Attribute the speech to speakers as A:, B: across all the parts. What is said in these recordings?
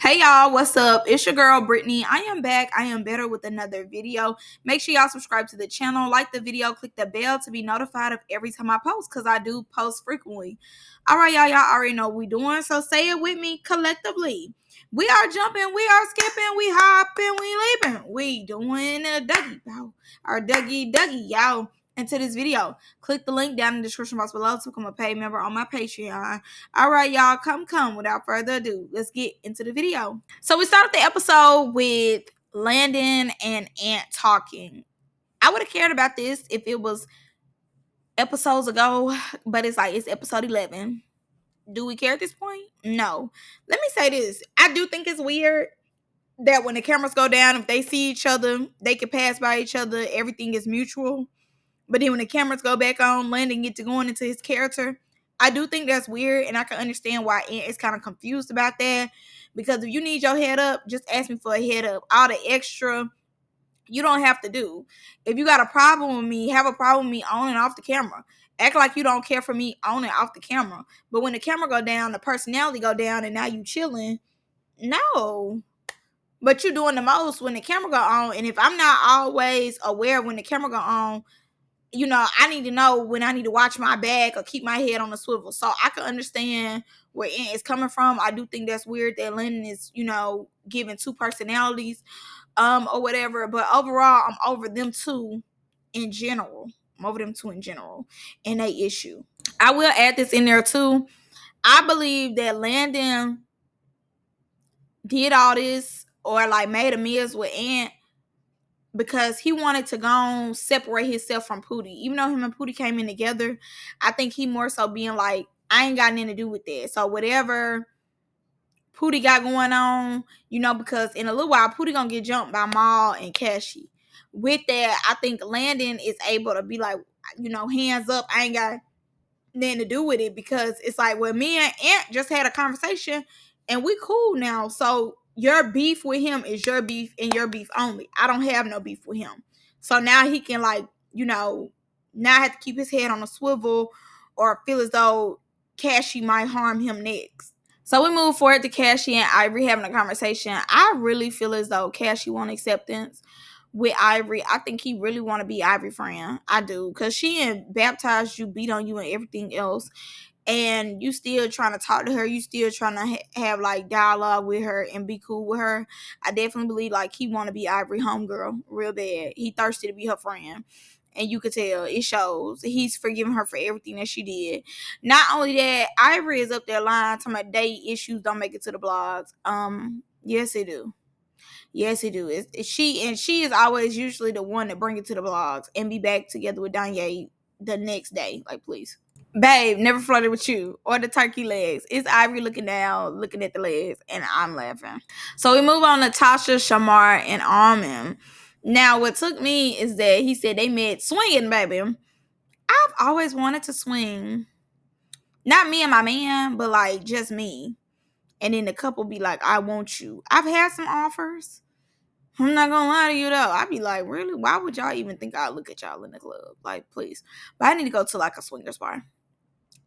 A: Hey y'all, what's up? It's your girl Brittany. I am back. I am better with another video. Make sure y'all subscribe to the channel, like the video, click the bell to be notified of every time I post because I do post frequently. All right, y'all already know what we doing, so say it with me collectively. We are jumping, we are skipping, we hopping, we leaping. We doing a Dougie, y'all. Our Dougie, y'all. Into this video, click the link down in the description box below to become a paid member on my Patreon. All right, y'all, come. Without further ado, let's get into the video. So we started the episode with Landon and Ant talking. I would have cared about this if it was episodes ago, but it's episode 11. Do we care at this point? No. Let me say this. I do think it's weird that when the cameras go down, if they see each other, they can pass by each other. Everything is mutual. But then when the cameras go back on, Landon gets to going into his character. I do think that's weird, and I can understand why Ant is kind of confused about that. Because if you need your head up, just ask me for a head up. All the extra, you don't have to do. If you got a problem with me, have a problem with me on and off the camera. Act like you don't care for me on and off the camera. But when the camera go down, the personality go down, and now you chilling. No. But you doing the most when the camera go on. And if I'm not always aware when the camera go on, I need to know when I need to watch my back or keep my head on the swivel. So I can understand where Ant is coming from. I do think that's weird that Landon is, giving two personalities, or whatever. But overall, I'm over them two in general. And they issue. I will add this in there too. I believe that Landon did all this or like made amends with Ant because he wanted to go separate himself from Pootie. Even though him and Pootie came in together, I think he more so being like, I ain't got nothing to do with that. So whatever Pootie got going on, because in a little while, Pootie gonna get jumped by Maul and Cashy. With that, I think Landon is able to be like, hands up, I ain't got nothing to do with it, because it's like, well, me and Ant just had a conversation and we cool now. So your beef with him is your beef and your beef only. I don't have no beef with him. So now he can now have to keep his head on a swivel or feel as though Cashy might harm him next. So we move forward to Cashy and Ivory having a conversation. I really feel as though Cashy wants acceptance with Ivory. I think he really want to be Ivory friend. I do, because she baptized you, beat on you, and everything else, and you still trying to talk to her. You still trying to have like dialogue with her and be cool with her. I definitely believe like he want to be Ivory homegirl real bad. He thirsty to be her friend. And you could tell, it shows. He's forgiving her for everything that she did. Not only that, Ivory is up there lying, talking about date issues don't make it to the blogs. Yes, it do. Yes, it do. She is always usually the one that bring it to the blogs and be back together with Danye the next day. Like, please. Babe, never flirted with you or the turkey legs. It's Ivory looking down, looking at the legs, and I'm laughing. So we move on to Tasha, Shamar, and Armin. Now, what took me is that he said they met swinging, baby. I've always wanted to swing. Not me and my man, but like just me. And then the couple be like, I want you. I've had some offers. I'm not gonna lie to you though. I'd be like, really? Why would y'all even think I'd look at y'all in the club? Like, please. But I need to go to like a swingers bar.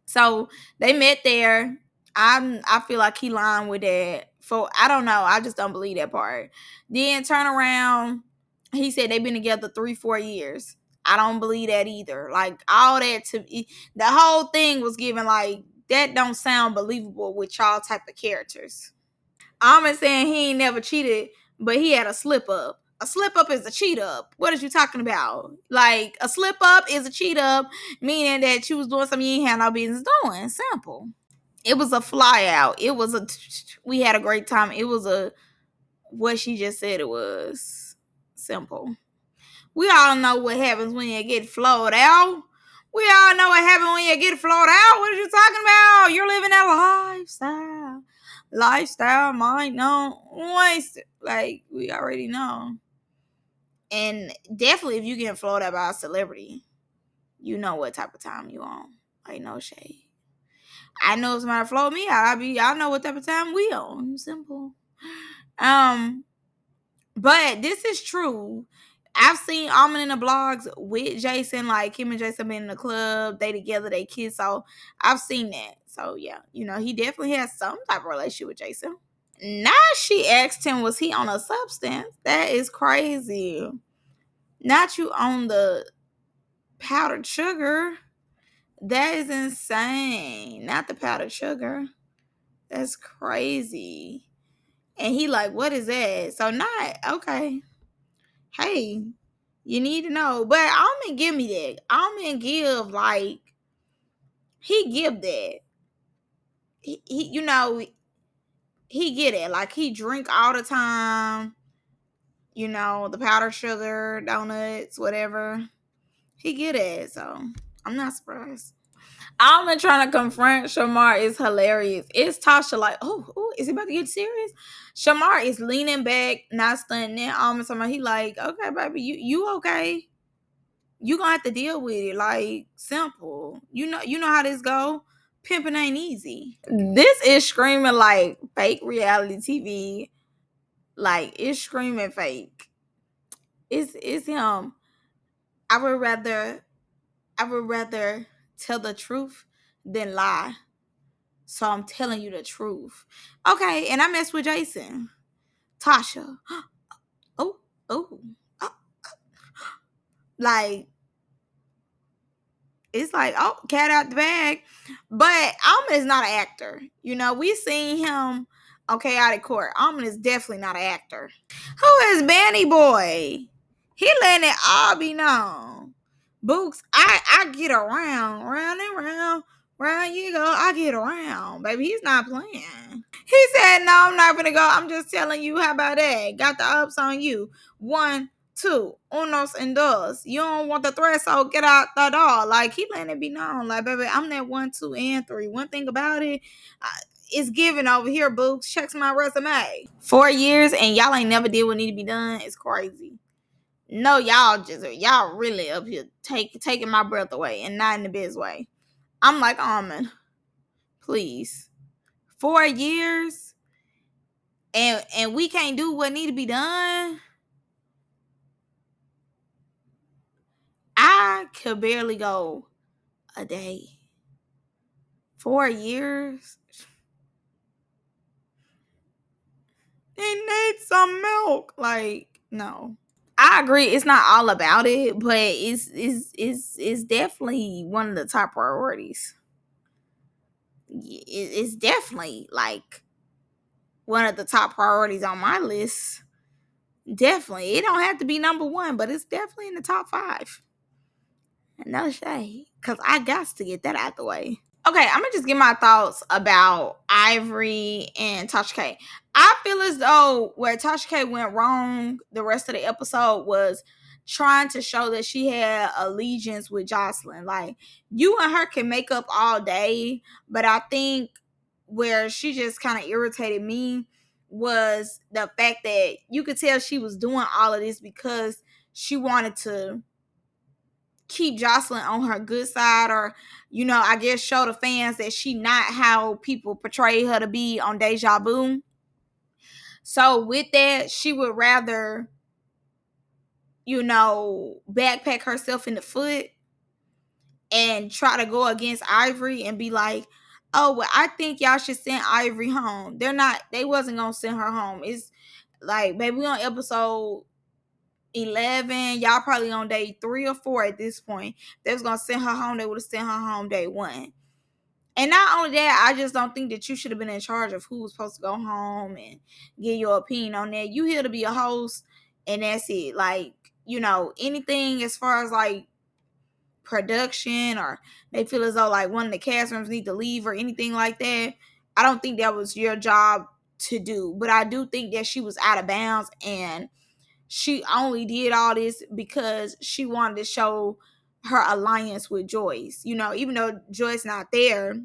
A: So they met there. I feel like he lying with that. I don't know. I just don't believe that part. Then turn around. He said they've been together 3-4 years. I don't believe that either. Like all that the whole thing was given like that don't sound believable with y'all type of characters. I'm saying he ain't never cheated, but he had a slip up. A slip up is a cheat up. What are you talking about? Like a slip up is a cheat up, meaning that you was doing something you ain't had no business doing. Simple. It was a fly out. We had a great time. It was what she just said it was. Simple. We all know what happens when you get flowed out. We all know what happens when you get flowed out. What are you talking about? You're living that lifestyle. Lifestyle, mind, no waste. Like, we already know. And definitely if you get flowed out by a celebrity, you know what type of time you on. Like, no shade. I know if somebody flow me out, I know what type of time we on. Simple. But this is true. I've seen Almond in the blogs with Jason, like him and Jason been in the club, they together, they kiss. So I've seen that. So yeah, he definitely has some type of relationship with Jason. Now she asked him, was he on a substance? That is crazy. Not you on the powdered sugar. That is insane. Not the powdered sugar. That's crazy. And he like, what is that? So not okay. Hey, you need to know. But Almond give me that. Almond give like he give that. He you know, he get it. Like he drink all the time. You know, the powdered sugar, donuts, whatever. He get it. So I'm not surprised. Almond trying to confront Shamar is hilarious. It's Tasha like, oh, is he about to get serious? Shamar is leaning back, not stunning. Then Almond somebody he like, okay, baby, you okay? You gonna have to deal with it. Like simple. You know how this go. Pimping ain't easy. This is screaming like fake reality TV. Like it's screaming fake. It's him. I would rather tell the truth than lie. So I'm telling you the truth. Okay, and I messed with Jason. Tasha. Oh, oh. oh. Like, it's like, oh, cat out the bag. But Almond is not an actor. You know, we seen him on Chaotic Court. Almond is definitely not an actor. Who is Banny Boy? He letting it all be known. Books, I get around, round and round, round you go. I get around, baby. He's not playing. He said, "No, I'm not gonna go. I'm just telling you. How about that? Got the ups on you. 1, 2, unos and dos. You don't want the threat, so get out the door." Like he letting it be known, like baby, I'm that 1, 2, and 3. One thing about it, it's given over here, books. Checks my resume. 4 years and y'all ain't never did what need to be done. It's crazy. No, y'all really up here taking my breath away and not in the best way. I'm like, Almond, please. 4 years and we can't do what need to be done. I could barely go a day. 4 years. They need some milk. Like, no. I agree. It's not all about it, but it's definitely one of the top priorities. It's definitely like one of the top priorities on my list. Definitely. It don't have to be number 1, but it's definitely in the top 5. No shade. Because I got to get that out the way. Okay, I'm going to just give my thoughts about Ivory and Tasha K. I feel as though where Tasha K went wrong the rest of the episode was trying to show that she had allegiance with Jocelyn. Like, you and her can make up all day, but I think where she just kind of irritated me was the fact that you could tell she was doing all of this because she wanted to keep Jocelyn on her good side, or I guess show the fans that she not how people portray her to be on Deja Vu. So with that, she would rather backpack herself in the foot and try to go against Ivory and be like, oh well, I think y'all should send Ivory home. They wasn't gonna send her home. It's like, baby, we on episode 11, y'all probably on day 3 or 4 at this point. They was gonna send her home, they would have sent her home day 1. And not only that, I just don't think that you should have been in charge of who was supposed to go home and get your opinion on that. You here to be a host, and that's it. Like, anything as far as like production, or they feel as though like one of the cast members need to leave or anything like that, I don't think that was your job to do. But I do think that she was out of bounds, and she only did all this because she wanted to show her alliance with Joyce. Even though Joyce not there,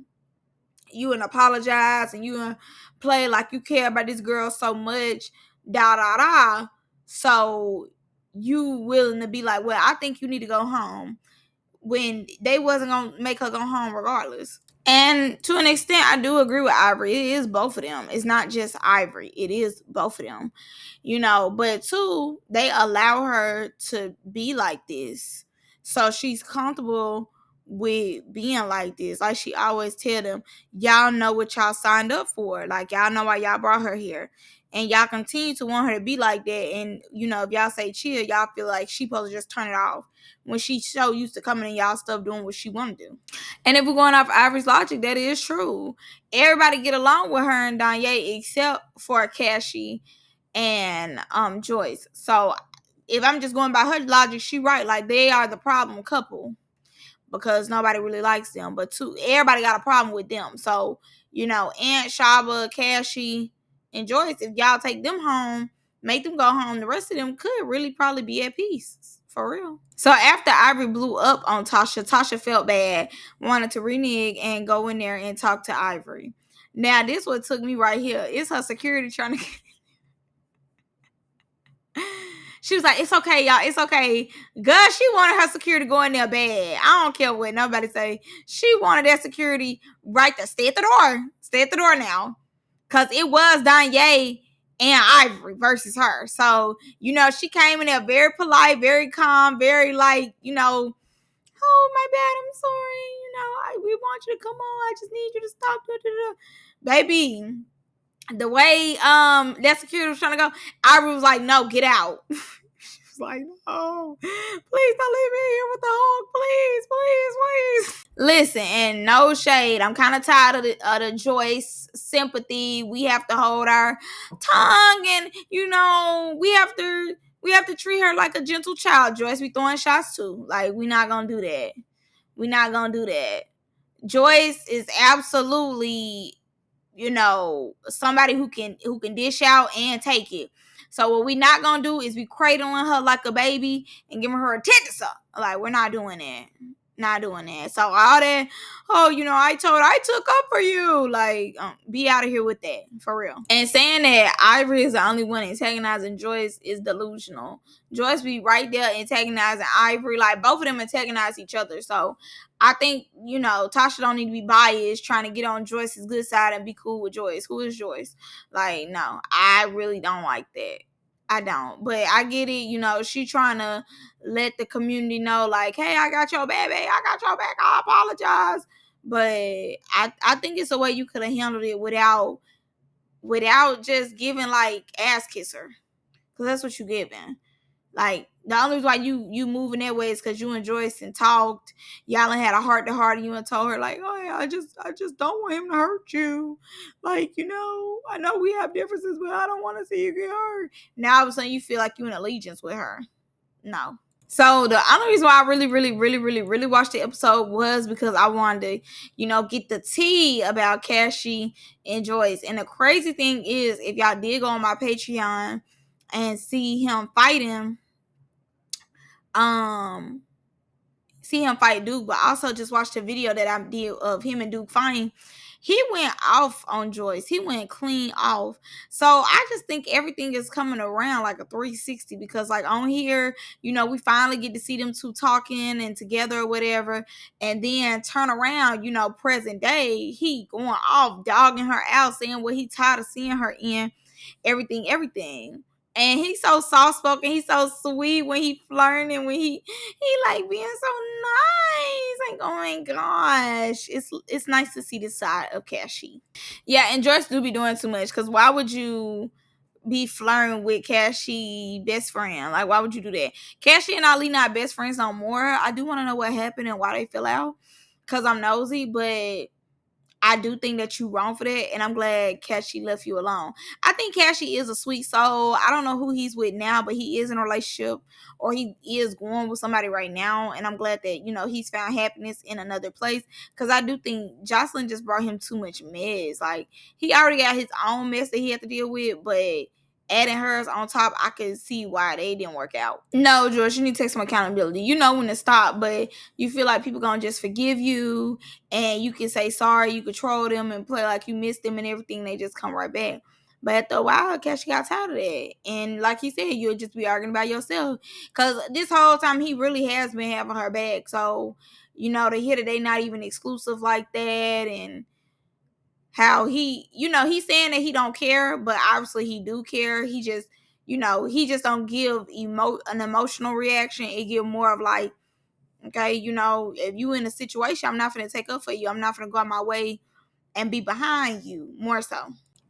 A: you and apologize and you and play like you care about this girl so much, da da da. So you willing to be like, well, I think you need to go home, when they wasn't gonna make her go home regardless. And to an extent, I do agree with Ivory. It is both of them. It's not just Ivory. It is both of them. But two, they allow her to be like this. So she's comfortable with being like this. Like she always tell them, y'all know what y'all signed up for. Like y'all know why y'all brought her here. And y'all continue to want her to be like that. And, you know, if y'all say chill, y'all feel like she supposed to just turn it off when she's so used to coming in y'all stuff doing what she want to do. And if we're going off Ivory's logic, that is true. Everybody get along with her and Danye except for Cashy and Joce. So if I'm just going by her logic, she right. Like they are the problem couple because nobody really likes them. But everybody got a problem with them. So, you know, Aunt Shaba, Cashy, and Joce, if y'all take them home, make them go home, the rest of them could really probably be at peace. For real. So after Ivory blew up on Tasha, Tasha felt bad, wanted to renege and go in there and talk to Ivory. Now, this what took me right here. It's her security trying to... She was like, it's okay, y'all. It's okay. Girl, she wanted her security to go in there bad. I don't care what nobody say. She wanted that security right there. Stay at the door. Stay at the door now. Because it was Danye and Ivory versus her. So, you know, she came in there very polite, very calm, very like, you know, oh, my bad. I'm sorry. You know, we want you to come on. I just need you to stop. Baby, the way that security was trying to go, Ivory was like, no, get out. She was like, no, please don't leave me here with the hog. Please, please, please. Listen, and no shade. I'm kind of tired of the Joce sympathy. We have to hold our tongue, and you know, we have to treat her like a gentle child. Joce, we throwing shots too. Like, we not gonna do that. We not gonna do that. Joce is absolutely, you know, somebody who can dish out and take it. So what we not gonna do is be cradling her like a baby and giving her a tetanus. Like, we're not doing that. Not doing that. So all that, oh, you know, I took up for you. Like, be out of here with that. For real. And saying that Ivory is the only one antagonizing Joce is delusional. Joce be right there antagonizing Ivory. Like, both of them antagonize each other. So I think, you know, Tasha don't need to be biased trying to get on Joyce's good side and be cool with Joce. Who is Joce? Like, no, I really don't like that. I don't. But I get it. You know, she trying to let the community know, like, hey, I got your baby. I got your back. I apologize. But I think it's a way you could have handled it without just giving, like, ass kisser. Because that's what you giving. Like, the only reason why you moving that way is because you and Joce and talked. Y'all had a heart to heart, and you and told her, like, oh yeah, I just don't want him to hurt you. Like, you know, I know we have differences, but I don't want to see you get hurt. Now all of a sudden you feel like you in allegiance with her. No. So the only reason why I really watched the episode was because I wanted to, you know, get the tea about Cashy and Joce. And the crazy thing is, if y'all did go on my Patreon and see him fighting, see him fight Duke, but also just watched a video that I did of him and Duke fighting. He went off on Joce. He went clean off. So I just think everything is coming around like a 360 because, like, on here, you know, we finally get to see them two talking and together or whatever. And then turn around, you know, present day, he going off, dogging her out, saying what he tired of seeing her in, everything. And he's so soft spoken. He's so sweet when he flirting, when he like being so nice. Like, oh my gosh, it's nice to see this side of Cashy. Yeah, and Joyce do be doing too much. Cause why would you be flirting with Cashy best friend? Like, why would you do that? Cashy and Ali not best friends no more. I do want to know what happened and why they fell out. Cause I'm nosy, but I do think that you wrong for that, and I'm glad Cashy left you alone. I think Cashy is a sweet soul. I don't know who he's with now, but he is in a relationship, or he is going with somebody right now, and I'm glad that, you know, he's found happiness in another place, because I do think Jocelyn just brought him too much mess. Like, he already got his own mess that he had to deal with, but adding hers on top, I could see why they didn't work out. No, George, you need to take some accountability. You know when to stop, but you feel like people gonna just forgive you, and you can say sorry, you control them and play like you missed them and everything. They just come right back. But after a while, Cashy got tired of that. And like he said, you'll just be arguing about yourself. Because this whole time, he really has been having her back. So, you know, to hear that they not even exclusive like that, and how he, you know, he's saying that he don't care, but obviously he do care. He just, you know, he just don't give an emotional reaction. It give more of like Okay, you know, if you in a situation, I'm not gonna take up for you. I'm not gonna go out my way and be behind you more so.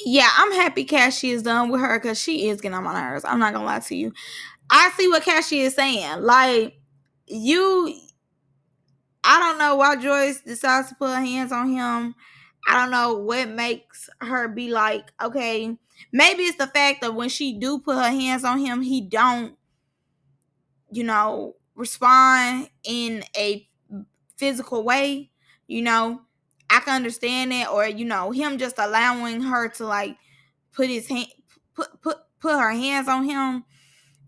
A: Yeah, I'm happy Cashy is done with her because she is getting on my nerves. I'm not gonna lie to you. I see what Cashy is saying. Like, you, I don't know why Joyce decides to put her hands on him. I don't know what makes her be like, okay, maybe it's the fact that when she do put her hands on him, he don't, you know, respond in a physical way. You know, I can understand that, or you know, him just allowing her to like put his hand, put her hands on him,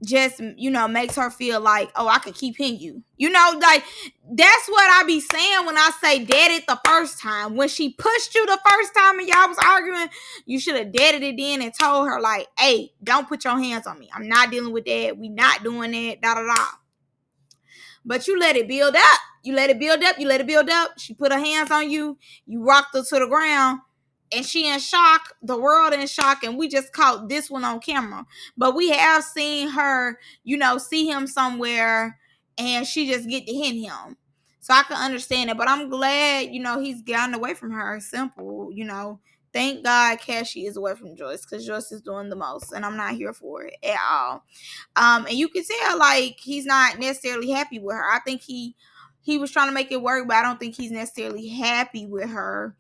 A: just, you know, makes her feel like, oh, I could keep hitting you. You know, like, that's what I be saying when I say dead it the first time. When she pushed you the first time and y'all was arguing, you should have deaded it then and told her, like, hey, don't put your hands on me. I'm not dealing with that. We not doing that. Da da da. But you let it build up. You let it build up. You let it build up. She put her hands on you. You rocked her to the ground. And she in shock. The world in shock. And we just caught this one on camera. But we have seen her, you know, see him somewhere. And she just get to hit him. So I can understand it. But I'm glad, you know, he's gotten away from her. Simple, you know. Thank God Cashy is away from Joyce. Because Joyce is doing the most. And I'm not here for it at all. And you can tell like he's not necessarily happy with her. I think he was trying to make it work, but I don't think he's necessarily happy with her.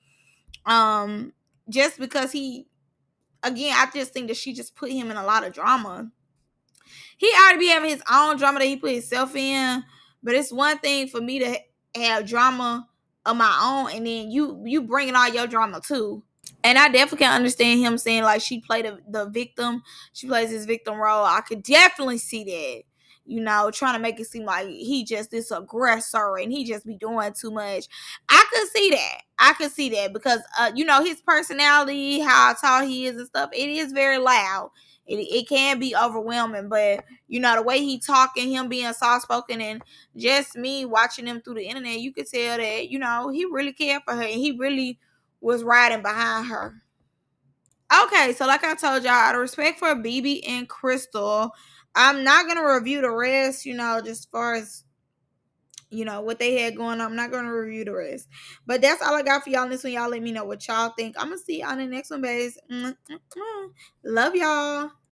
A: Just because he, again, I just think that she just put him in a lot of drama. He already be having his own drama that he put himself in, but it's one thing for me to have drama of my own, and then you bringing all your drama too. And I definitely can understand him saying like she played the victim. She plays his victim role. I could definitely see that. You know, trying to make it seem like he just this aggressor and he just be doing too much. I could see that. I could see that because you know, his personality, how tall he is and stuff, it is very loud. It can be overwhelming, but you know, the way he talking, him being soft spoken, and just me watching him through the internet, you could tell that, you know, he really cared for her and he really was riding behind her. Okay, so like I told y'all, out of respect for BB and Crystal, I'm not gonna review the rest, you know, just as far as you know what they had going on. I'm not gonna review the rest. But that's all I got for y'all in this one. Y'all let me know what y'all think. I'm gonna see y'all in the next one, babes. Love y'all.